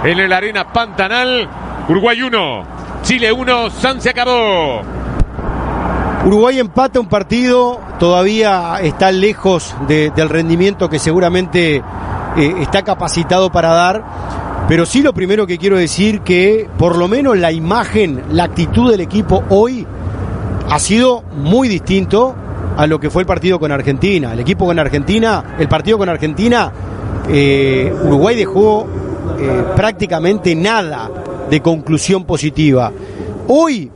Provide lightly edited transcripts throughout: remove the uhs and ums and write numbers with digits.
en el Arena Pantanal. Uruguay 1, Chile 1, San se acabó. Uruguay empata un partido, todavía está lejos del rendimiento que seguramente está capacitado para dar, pero sí lo primero que quiero decir que por lo menos la imagen, la actitud del equipo hoy ha sido muy distinto a lo que fue el partido con Argentina. El partido con Argentina, Uruguay dejó prácticamente nada de conclusión positiva. Hoy,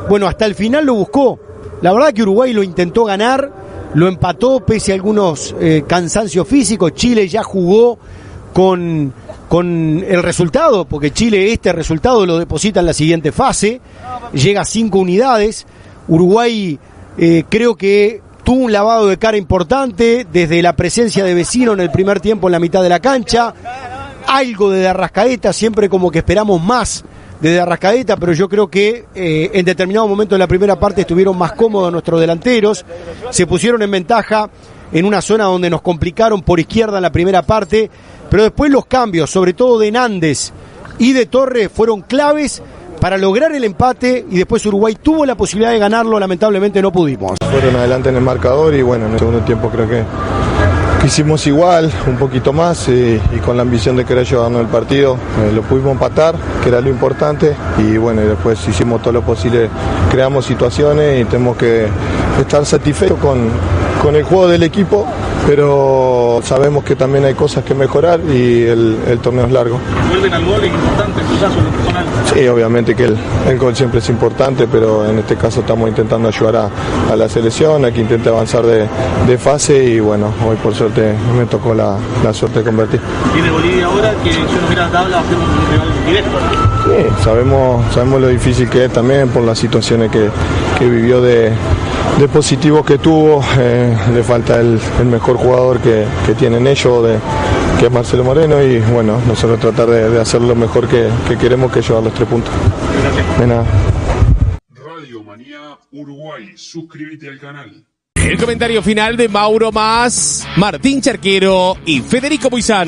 bueno, hasta el final lo buscó. La verdad que Uruguay lo intentó ganar, lo empató pese a algunos cansancios físicos. Chile ya jugó con el resultado, porque Chile este resultado lo deposita en la siguiente fase, llega a 5 unidades. Uruguay creo que tuvo un lavado de cara importante desde la presencia de Vecino en el primer tiempo en la mitad de la cancha, algo de Arrascaeta, siempre como que esperamos más de Arrascaeta, pero yo creo que en determinado momento de la primera parte estuvieron más cómodos nuestros delanteros, se pusieron en ventaja en una zona donde nos complicaron por izquierda en la primera parte, pero después los cambios, sobre todo de Nández y de Torres, fueron claves para lograr el empate y después Uruguay tuvo la posibilidad de ganarlo, lamentablemente no pudimos. Fueron adelante en el marcador y bueno, en el segundo tiempo creo que hicimos igual, un poquito más y con la ambición de querer llevarnos el partido, lo pudimos empatar, que era lo importante y bueno, y después hicimos todo lo posible, creamos situaciones y tenemos que estar satisfechos con el juego del equipo, pero sabemos que también hay cosas que mejorar y el torneo es largo. ¿Vuelven al gol? ¿Es importante en tu caso, en lo personal? Sí, obviamente que el gol siempre es importante, pero en este caso estamos intentando ayudar a la selección, a que intente avanzar de fase y bueno, hoy por suerte me tocó la suerte de convertir. ¿Tiene Bolivia ahora que si uno mira la tabla hacemos un rival directo? Sí, sabemos lo difícil que es también por las situaciones que vivió de positivos que tuvo, le falta el mejor jugador que tienen ellos, que es Marcelo Moreno y bueno, nosotros tratar de hacer lo mejor que queremos, que llevar los 3 puntos. Gracias. De nada. Radio Manía Uruguay, suscríbete al canal. El comentario final de Mauro Mas, Martín Charquero y Federico Buizán.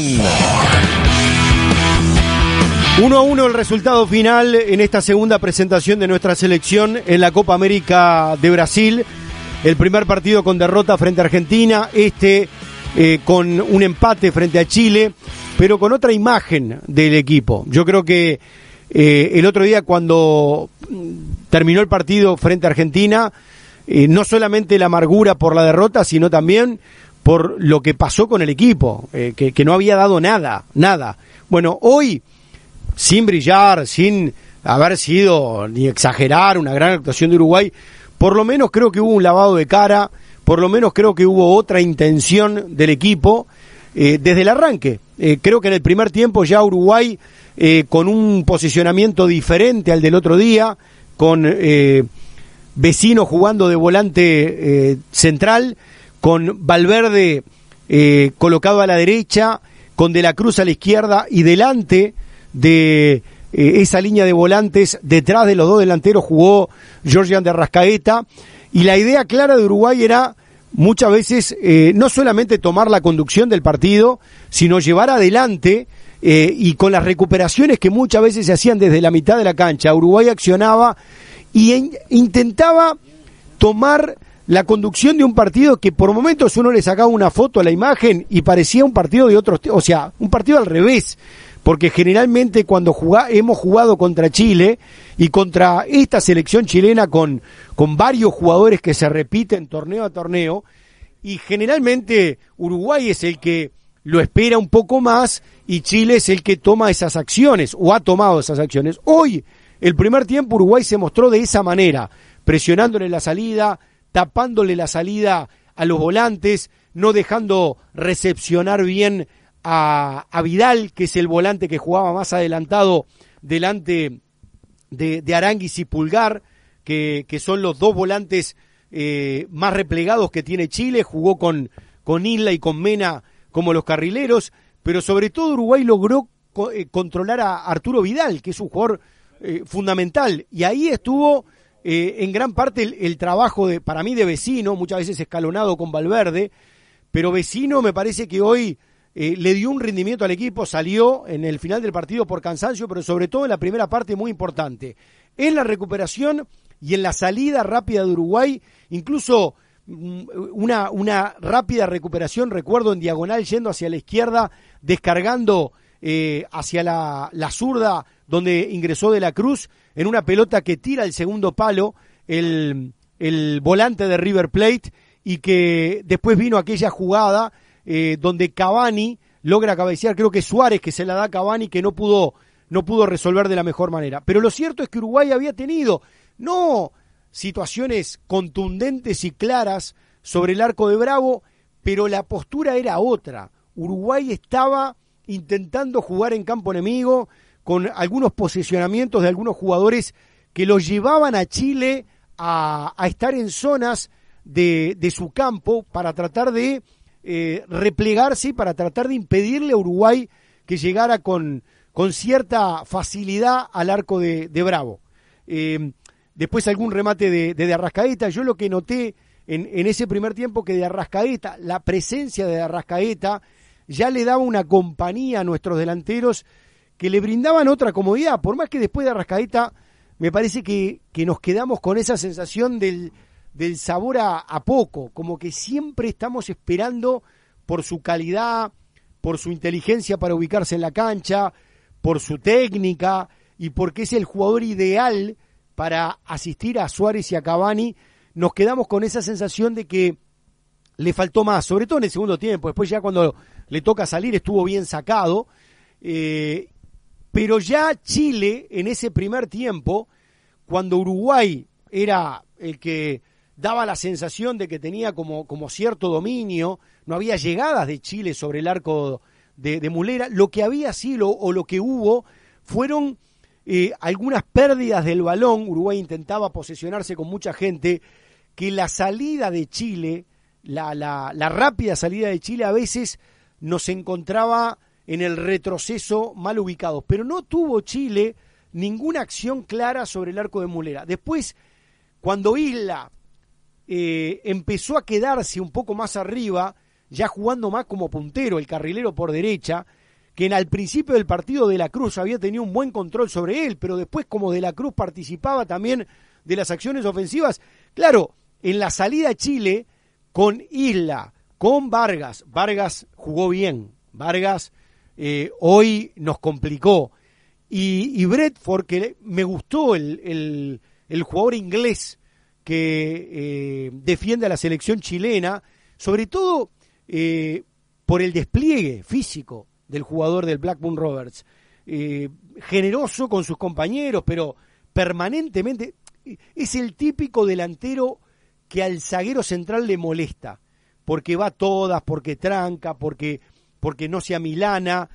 1-1 el resultado final en esta segunda presentación de nuestra selección en la Copa América de Brasil. El primer partido con derrota frente a Argentina, con un empate frente a Chile, pero con otra imagen del equipo. Yo creo que el otro día cuando terminó el partido frente a Argentina, no solamente la amargura por la derrota, sino también por lo que pasó con el equipo, que no había dado nada. Bueno, hoy, sin brillar, sin haber sido ni exagerar una gran actuación de Uruguay, por lo menos creo que hubo un lavado de cara, por lo menos creo que hubo otra intención del equipo desde el arranque. Creo que en el primer tiempo ya Uruguay, con un posicionamiento diferente al del otro día, con Vecino jugando de volante central, con Valverde colocado a la derecha, con De la Cruz a la izquierda y delante de esa línea de volantes, detrás de los dos delanteros jugó Georgian de Arrascaeta, y la idea clara de Uruguay era muchas veces no solamente tomar la conducción del partido, sino llevar adelante y con las recuperaciones que muchas veces se hacían desde la mitad de la cancha, Uruguay accionaba y intentaba tomar la conducción de un partido que por momentos uno le sacaba una foto a la imagen y parecía un partido de otros, o sea, un partido al revés, porque generalmente cuando hemos jugado contra Chile y contra esta selección chilena con varios jugadores que se repiten torneo a torneo, y generalmente Uruguay es el que lo espera un poco más y Chile es el que toma esas acciones o ha tomado esas acciones. Hoy, el primer tiempo, Uruguay se mostró de esa manera, presionándole la salida, tapándole la salida a los volantes, no dejando recepcionar bien a Vidal, que es el volante que jugaba más adelantado delante de Aránguiz y Pulgar, que son los dos volantes más replegados que tiene Chile. Jugó con Isla y con Mena como los carrileros, pero sobre todo Uruguay logró controlar a Arturo Vidal, que es un jugador fundamental, y ahí estuvo en gran parte el trabajo para mí de Vecino, muchas veces escalonado con Valverde, pero Vecino me parece que hoy le dio un rendimiento al equipo, salió en el final del partido por cansancio, pero sobre todo en la primera parte muy importante. En la recuperación y en la salida rápida de Uruguay, incluso una rápida recuperación, recuerdo en diagonal yendo hacia la izquierda, descargando hacia la zurda donde ingresó De la Cruz, en una pelota que tira el segundo palo el volante de River Plate, y que después vino aquella jugada donde Cavani logra cabecear, creo que Suárez, que se la da a Cavani, que no pudo resolver de la mejor manera. Pero lo cierto es que Uruguay había tenido, no situaciones contundentes y claras sobre el arco de Bravo, pero la postura era otra. Uruguay estaba intentando jugar en campo enemigo, con algunos posicionamientos de algunos jugadores que los llevaban a Chile a estar en zonas de su campo para tratar de replegarse y para tratar de impedirle a Uruguay que llegara con cierta facilidad al arco de Bravo. Después algún remate de Arrascaeta. Yo lo que noté en ese primer tiempo, que de Arrascaeta, la presencia de Arrascaeta ya le daba una compañía a nuestros delanteros que le brindaban otra comodidad, por más que después de Arrascaeta me parece que nos quedamos con esa sensación del sabor a poco, como que siempre estamos esperando por su calidad, por su inteligencia para ubicarse en la cancha, por su técnica y porque es el jugador ideal para asistir a Suárez y a Cavani. Nos quedamos con esa sensación de que le faltó más, sobre todo en el segundo tiempo. Después ya cuando le toca salir estuvo bien sacado, pero ya Chile en ese primer tiempo, cuando Uruguay era el que daba la sensación de que tenía como cierto dominio, no había llegadas de Chile sobre el arco de Mulera, lo que había sido o lo que hubo fueron algunas pérdidas del balón. Uruguay intentaba posesionarse con mucha gente, que la salida de Chile, la rápida salida de Chile a veces nos encontraba en el retroceso mal ubicados, pero no tuvo Chile ninguna acción clara sobre el arco de Mulera. Después, cuando Isla empezó a quedarse un poco más arriba, ya jugando más como puntero, el carrilero por derecha, que al principio del partido De la Cruz había tenido un buen control sobre él, pero después como De la Cruz participaba también de las acciones ofensivas, claro, en la salida a Chile, con Isla, con Vargas jugó bien, Vargas hoy nos complicó, y Bradford, que me gustó el jugador inglés que defiende a la selección chilena, sobre todo por el despliegue físico del jugador del Blackburn Rovers, generoso con sus compañeros, pero permanentemente es el típico delantero que al zaguero central le molesta, porque va a todas, porque tranca, porque no se amilana,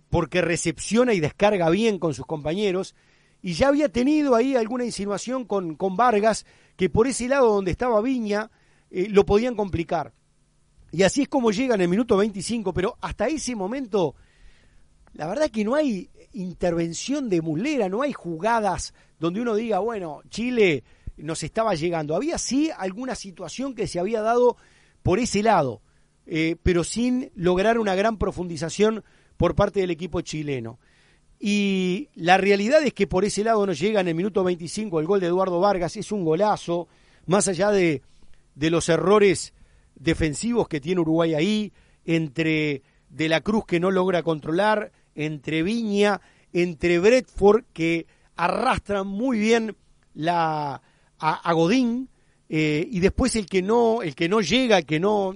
porque recepciona y descarga bien con sus compañeros, y ya había tenido ahí alguna insinuación con Vargas, que por ese lado donde estaba Viña lo podían complicar. Y así es como llega en el minuto 25, pero hasta ese momento, la verdad que no hay intervención de Mulera, no hay jugadas donde uno diga, bueno, Chile nos estaba llegando. Había sí alguna situación que se había dado por ese lado, pero sin lograr una gran profundización por parte del equipo chileno. Y la realidad es que por ese lado nos llega en el minuto 25 el gol de Eduardo Vargas, es un golazo, más allá de los errores defensivos que tiene Uruguay ahí, entre De la Cruz que no logra controlar, entre Viña, entre Bradford que arrastra muy bien a Godín, y después el que no llega, el que no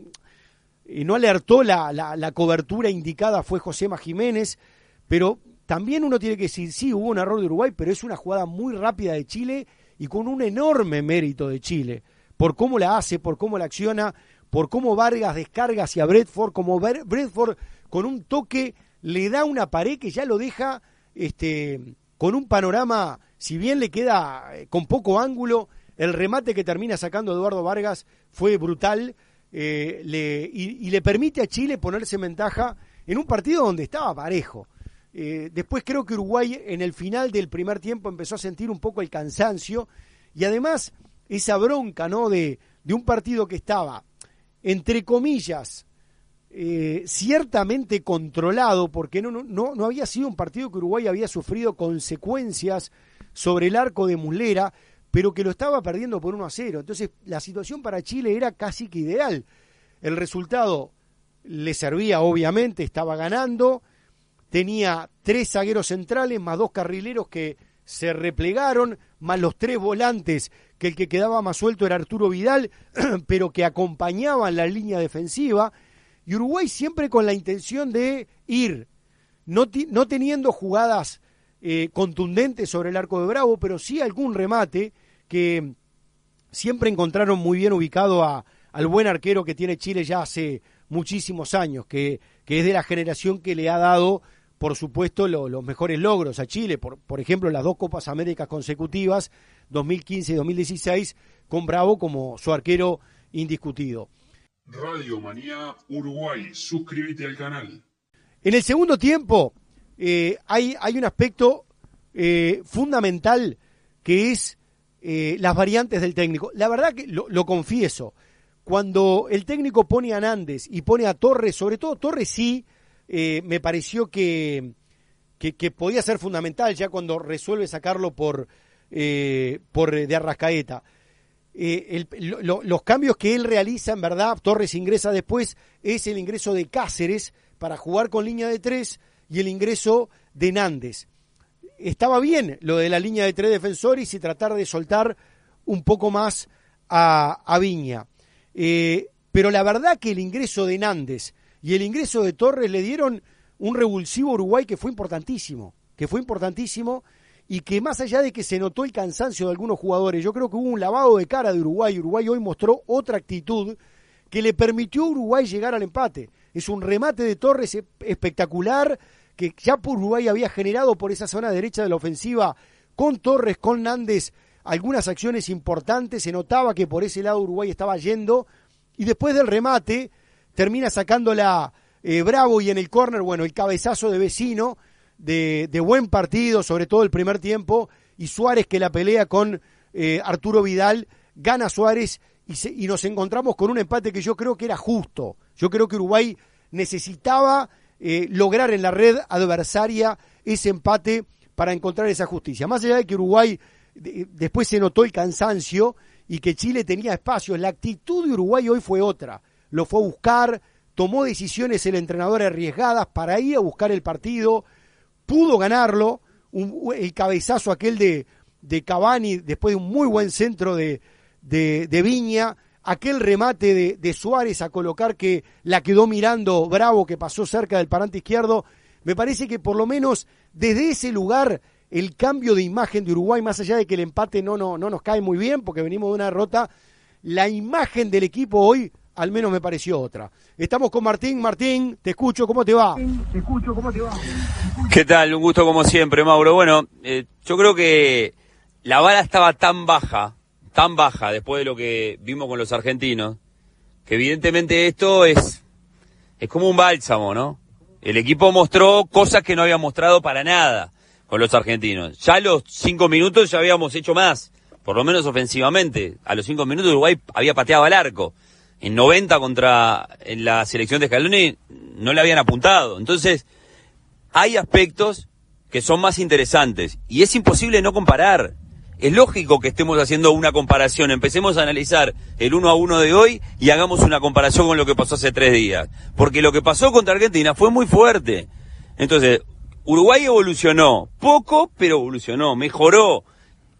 alertó la cobertura indicada fue Josema Jiménez, pero también uno tiene que decir, sí, hubo un error de Uruguay, pero es una jugada muy rápida de Chile y con un enorme mérito de Chile, por cómo la hace, por cómo la acciona, por cómo Vargas descarga hacia Bradford, como Bradford con un toque le da una pared que ya lo deja con un panorama, si bien le queda con poco ángulo, el remate que termina sacando Eduardo Vargas fue brutal, y le permite a Chile ponerse en ventaja en un partido donde estaba parejo. Después creo que Uruguay en el final del primer tiempo empezó a sentir un poco el cansancio y además esa bronca, ¿no?, de un partido que estaba, entre comillas, ciertamente controlado, porque no había sido un partido que Uruguay había sufrido consecuencias sobre el arco de Muslera, pero que lo estaba perdiendo por 1-0. Entonces la situación para Chile era casi que ideal. El resultado le servía, obviamente, estaba ganando, tenía 3 zagueros centrales más 2 carrileros que se replegaron, más los 3 volantes, que el que quedaba más suelto era Arturo Vidal, pero que acompañaban la línea defensiva, y Uruguay siempre con la intención de ir, no teniendo jugadas contundentes sobre el arco de Bravo, pero sí algún remate que siempre encontraron muy bien ubicado al buen arquero que tiene Chile ya hace muchísimos años, que es de la generación que le ha dado, por supuesto, los mejores logros a Chile, por ejemplo, las 2 Copas Américas consecutivas, 2015 y 2016, con Bravo como su arquero indiscutido. Radio Manía Uruguay, suscríbete al canal. En el segundo tiempo hay un aspecto fundamental que es las variantes del técnico. La verdad que lo confieso, cuando el técnico pone a Nández y pone a Torres, sobre todo Torres sí, me pareció que podía ser fundamental ya cuando resuelve sacarlo por de Arrascaeta. Los cambios que él realiza, en verdad, Torres ingresa después, es el ingreso de Cáceres para jugar con línea de 3 y el ingreso de Nández. Estaba bien lo de la línea de 3 defensores y tratar de soltar un poco más a Viña. Pero la verdad que el ingreso de Nández y el ingreso de Torres le dieron un revulsivo a Uruguay que fue importantísimo, y que más allá de que se notó el cansancio de algunos jugadores, yo creo que hubo un lavado de cara de Uruguay. Uruguay hoy mostró otra actitud que le permitió a Uruguay llegar al empate. Es un remate de Torres espectacular, que ya por Uruguay había generado por esa zona derecha de la ofensiva, con Torres, con Nández, algunas acciones importantes. Se notaba que por ese lado Uruguay estaba yendo, y después del remate termina sacándola Bravo, y en el córner, bueno, el cabezazo de Vecino, de buen partido, sobre todo el primer tiempo, y Suárez que la pelea con Arturo Vidal, gana Suárez, y nos encontramos con un empate que yo creo que era justo. Yo creo que Uruguay necesitaba lograr en la red adversaria ese empate para encontrar esa justicia. Más allá de que Uruguay después se notó el cansancio y que Chile tenía espacios, la actitud de Uruguay hoy fue otra. Lo fue a buscar, tomó decisiones el entrenador arriesgadas para ir a buscar el partido, pudo ganarlo, el cabezazo aquel de Cavani después de un muy buen centro de Viña, aquel remate de Suárez a colocar que la quedó mirando Bravo, que pasó cerca del parante izquierdo. Me parece que por lo menos desde ese lugar el cambio de imagen de Uruguay, más allá de que el empate no nos cae muy bien porque venimos de una derrota, la imagen del equipo hoy al menos me pareció otra. Estamos con Martín. Martín, te escucho, ¿cómo te va? ¿Qué tal? Un gusto como siempre, Mauro. Bueno, yo creo que la vara estaba tan baja después de lo que vimos con los argentinos, que evidentemente esto es como un bálsamo, ¿no? El equipo mostró cosas que no había mostrado para nada con los argentinos. Ya a los 5 minutos ya habíamos hecho más, por lo menos ofensivamente. A los 5 minutos Uruguay había pateado al arco. En 90 en la selección de Scaloni no le habían apuntado. Entonces, hay aspectos que son más interesantes y es imposible no comparar. Es lógico que estemos haciendo una comparación. Empecemos a analizar el 1-1 de hoy y hagamos una comparación con lo que pasó hace 3 días. Porque lo que pasó contra Argentina fue muy fuerte. Entonces, Uruguay evolucionó. Poco, pero evolucionó. Mejoró.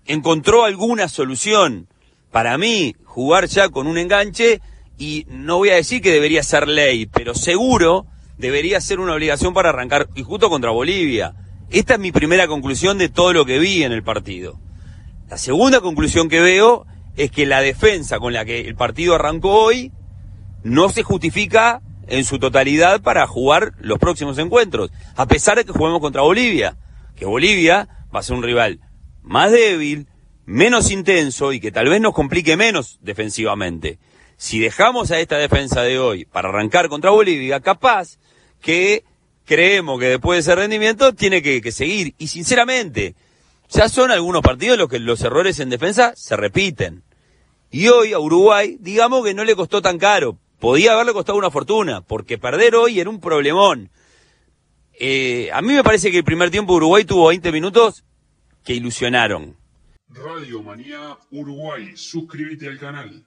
Encontró alguna solución. Para mí, jugar ya con un enganche, y no voy a decir que debería ser ley, pero seguro debería ser una obligación para arrancar, y justo contra Bolivia. Esta es mi primera conclusión de todo lo que vi en el partido. La segunda conclusión que veo es que la defensa con la que el partido arrancó hoy no se justifica en su totalidad para jugar los próximos encuentros, a pesar de que juguemos contra Bolivia, que Bolivia va a ser un rival más débil, menos intenso y que tal vez nos complique menos defensivamente. Si dejamos a esta defensa de hoy para arrancar contra Bolivia, capaz que creemos que después de ese rendimiento tiene que seguir. Y sinceramente, ya son algunos partidos en los que los errores en defensa se repiten. Y hoy a Uruguay, digamos que no le costó tan caro, podía haberle costado una fortuna, porque perder hoy era un problemón. A mí me parece que el primer tiempo Uruguay tuvo 20 minutos que ilusionaron. Radio Manía Uruguay, suscríbete al canal.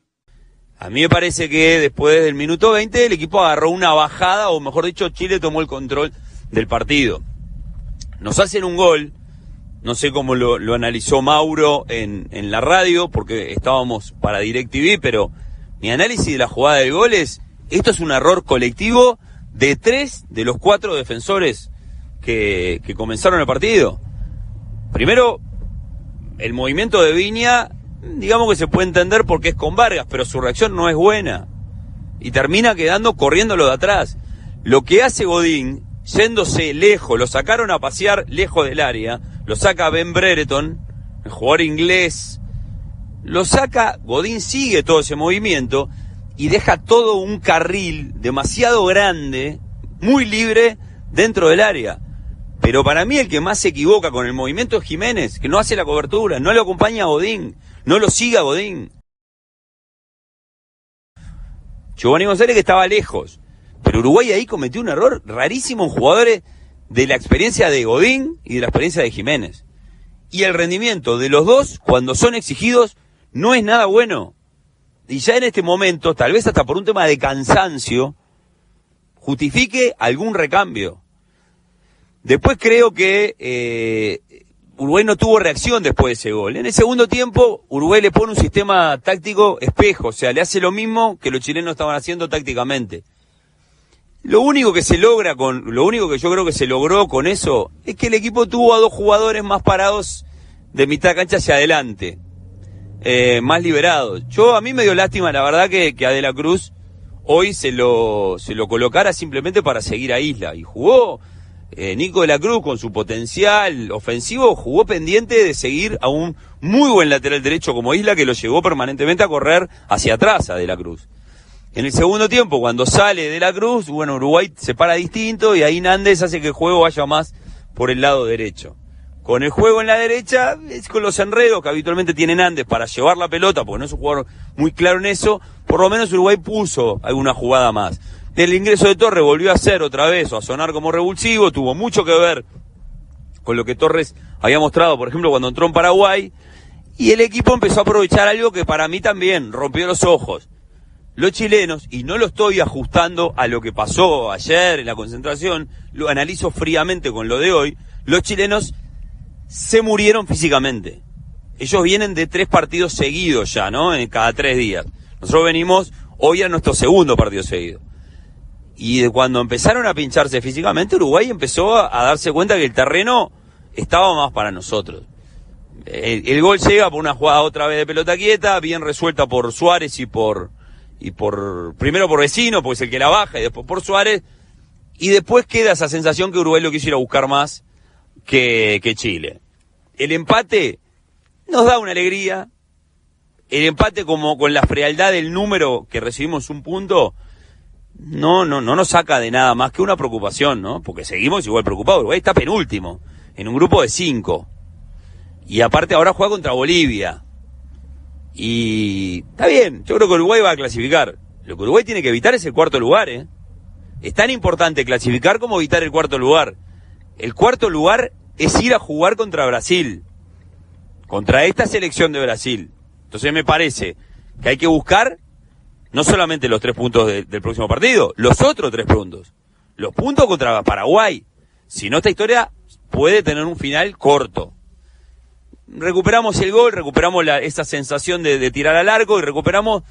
A mí me parece que después del minuto 20 el equipo agarró una bajada, o mejor dicho, Chile tomó el control del partido. Nos hacen un gol, no sé cómo lo analizó Mauro en la radio, porque estábamos para DirecTV, pero mi análisis de la jugada del gol es, esto es un error colectivo de 3 de los 4 defensores que comenzaron el partido. Primero, el movimiento de Viña, digamos que se puede entender porque es con Vargas, pero su reacción no es buena. Y termina quedando corriendo lo de atrás. Lo que hace Godín, yéndose lejos, lo sacaron a pasear lejos del área, lo saca Ben Brereton, el jugador inglés, lo saca, Godín sigue todo ese movimiento y deja todo un carril demasiado grande, muy libre, dentro del área. Pero para mí el que más se equivoca con el movimiento es Jiménez, que no hace la cobertura, no lo acompaña a Godín, no lo siga a Godín. Giovanni González que estaba lejos, pero Uruguay ahí cometió un error rarísimo en jugadores de la experiencia de Godín y de la experiencia de Jiménez. Y el rendimiento de los dos, cuando son exigidos, no es nada bueno. Y ya en este momento, tal vez hasta por un tema de cansancio, justifique algún recambio. Después creo que Uruguay no tuvo reacción después de ese gol. En el segundo tiempo, Uruguay le pone un sistema táctico espejo, o sea, le hace lo mismo que los chilenos estaban haciendo tácticamente. Lo único que yo creo que se logró con eso es que el equipo tuvo a 2 jugadores más parados de mitad de cancha hacia adelante, más liberados. A mí me dio lástima, la verdad, que a De la Cruz hoy se lo colocara simplemente para seguir a Isla, y jugó. Nico de la Cruz, con su potencial ofensivo, jugó pendiente de seguir a un muy buen lateral derecho como Isla, que lo llevó permanentemente a correr hacia atrás a De la Cruz. En el segundo tiempo, cuando sale De la Cruz, Uruguay se para distinto y ahí Nández hace que el juego vaya más por el lado derecho. Con el juego en la derecha, es con los enredos que habitualmente tiene Nández para llevar la pelota, porque no es un jugador muy claro en eso, por lo menos Uruguay puso alguna jugada más. El ingreso de Torres volvió a ser otra vez, o a sonar como revulsivo, tuvo mucho que ver con lo que Torres había mostrado, por ejemplo, cuando entró en Paraguay, y el equipo empezó a aprovechar algo que para mí también rompió los ojos. Los chilenos, y no lo estoy ajustando a lo que pasó ayer en la concentración, lo analizo fríamente con lo de hoy, los chilenos se murieron físicamente. Ellos vienen de 3 partidos seguidos ya, ¿no? En cada 3 días. Nosotros venimos hoy a nuestro segundo partido seguido. Y cuando empezaron a pincharse físicamente, Uruguay empezó a darse cuenta que el terreno estaba más para nosotros. El gol llega por una jugada otra vez de pelota quieta, bien resuelta por Suárez y primero por Vecino, porque es el que la baja, y después por Suárez, y después queda esa sensación que Uruguay lo quiso ir a buscar más que Chile. El empate nos da una alegría, el empate como con la frialdad del número que recibimos un punto, no nos saca de nada más que una preocupación, ¿no? Porque seguimos igual preocupados. Uruguay está penúltimo, en un grupo de 5. Y aparte ahora juega contra Bolivia. Y está bien, yo creo que Uruguay va a clasificar. Lo que Uruguay tiene que evitar es el 4º lugar, ¿eh? Es tan importante clasificar como evitar el 4º lugar. El 4º lugar es ir a jugar contra Brasil. Contra esta selección de Brasil. Entonces me parece que hay que buscar no solamente los 3 puntos del próximo partido, los otros 3 puntos. Los puntos contra Paraguay. Si no, esta historia puede tener un final corto. Recuperamos el gol, recuperamos esa sensación de tirar al arco y recuperamos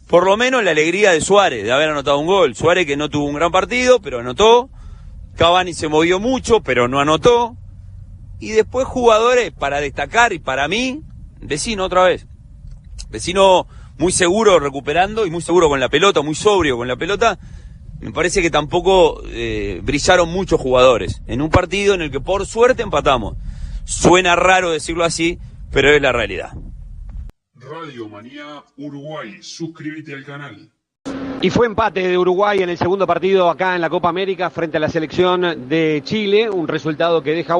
por lo menos la alegría de Suárez, de haber anotado un gol. Suárez que no tuvo un gran partido, pero anotó. Cavani se movió mucho, pero no anotó. Y después jugadores para destacar, y para mí, Vecino otra vez. Vecino muy seguro recuperando y muy seguro con la pelota, muy sobrio con la pelota. Me parece que tampoco brillaron muchos jugadores en un partido en el que por suerte empatamos. Suena raro decirlo así, pero es la realidad. Radio Manía Uruguay, suscríbete al canal. Y fue empate de Uruguay en el segundo partido acá en la Copa América frente a la selección de Chile, un resultado que deja,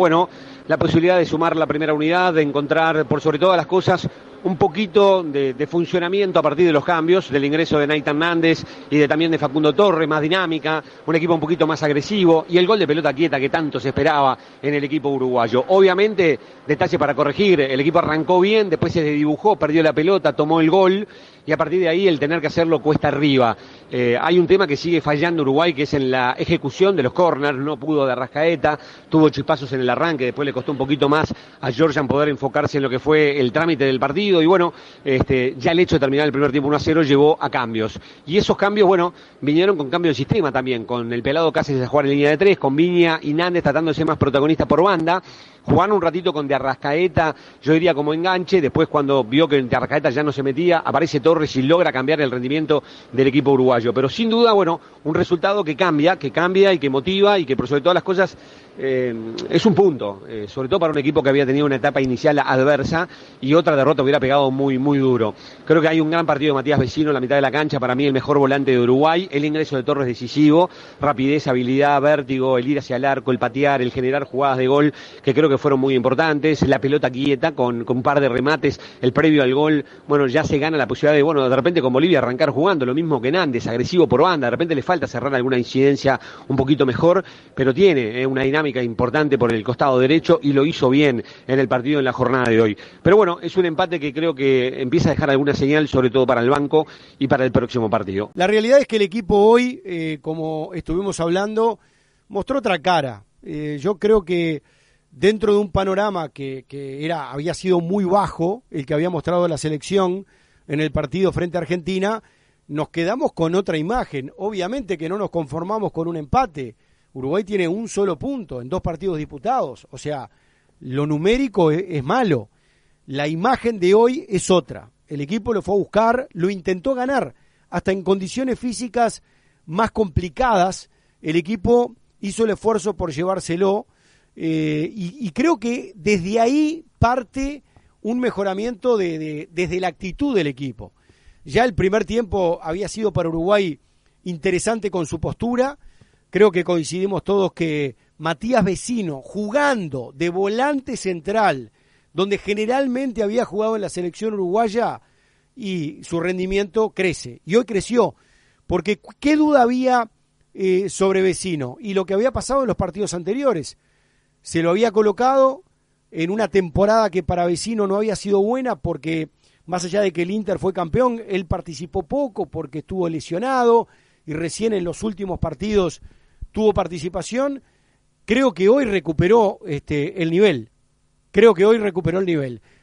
la posibilidad de sumar la primera unidad, de encontrar por sobre todas las cosas un poquito de funcionamiento a partir de los cambios, del ingreso de Nathan Nández y también de Facundo Torres, más dinámica, un equipo un poquito más agresivo y el gol de pelota quieta que tanto se esperaba en el equipo uruguayo. Obviamente, detalle para corregir, el equipo arrancó bien, después se desdibujó, perdió la pelota, tomó el gol y a partir de ahí el tener que hacerlo cuesta arriba. Hay un tema que sigue fallando Uruguay, que es en la ejecución de los corners, no pudo de Arrascaeta, tuvo chispazos en el arranque, después le costó un poquito más a Georgian poder enfocarse en lo que fue el trámite del partido y bueno, ya el hecho de terminar el primer tiempo 1-0 llevó a cambios. Y esos cambios, bueno, vinieron con cambio de sistema también, con el pelado Cáceres a jugar en línea de 3, con Viña y Nández tratando de ser más protagonista por banda, jugaron un ratito con de Arrascaeta, yo diría como enganche, después cuando vio que de Arrascaeta ya no se metía, aparece Torres y logra cambiar el rendimiento del equipo uruguayo. Pero sin duda, bueno, un resultado que cambia y que motiva y que por sobre todas las cosas es un punto, sobre todo para un equipo que había tenido una etapa inicial adversa y otra derrota hubiera pegado muy, muy duro. Creo que hay un gran partido de Matías Vecino en la mitad de la cancha, para mí el mejor volante de Uruguay, el ingreso de Torres decisivo, rapidez, habilidad, vértigo, el ir hacia el arco, el patear, el generar jugadas de gol que creo que fueron muy importantes, la pelota quieta con un par de remates, el previo al gol, bueno, ya se gana la posibilidad de, bueno, de repente con Bolivia arrancar jugando, lo mismo que Nández, agresivo por banda, de repente le falta cerrar alguna incidencia un poquito mejor, pero tiene una dinámica importante por el costado derecho y lo hizo bien en el partido en la jornada de hoy. Pero bueno, es un empate que creo que empieza a dejar alguna señal, sobre todo para el banco y para el próximo partido. La realidad es que el equipo hoy, como estuvimos hablando, mostró otra cara. Yo creo que dentro de un panorama que había sido muy bajo, el que había mostrado la selección en el partido frente a Argentina, nos quedamos con otra imagen. Obviamente que no nos conformamos con un empate. Uruguay tiene un solo punto en 2 partidos disputados, o sea, lo numérico es malo. La imagen de hoy es otra. El equipo lo fue a buscar, lo intentó ganar, hasta en condiciones físicas más complicadas, el equipo hizo el esfuerzo por llevárselo, y creo que desde ahí parte un mejoramiento desde la actitud del equipo. Ya el primer tiempo había sido para Uruguay interesante con su postura. Creo que coincidimos todos que Matías Vecino, jugando de volante central, donde generalmente había jugado en la selección uruguaya, y su rendimiento crece. Y hoy creció, porque ¿qué duda había sobre Vecino? Y lo que había pasado en los partidos anteriores. Se lo había colocado en una temporada que para Vecino no había sido buena, porque más allá de que el Inter fue campeón, él participó poco porque estuvo lesionado, y recién en los últimos partidos tuvo participación. Creo que hoy recuperó el nivel.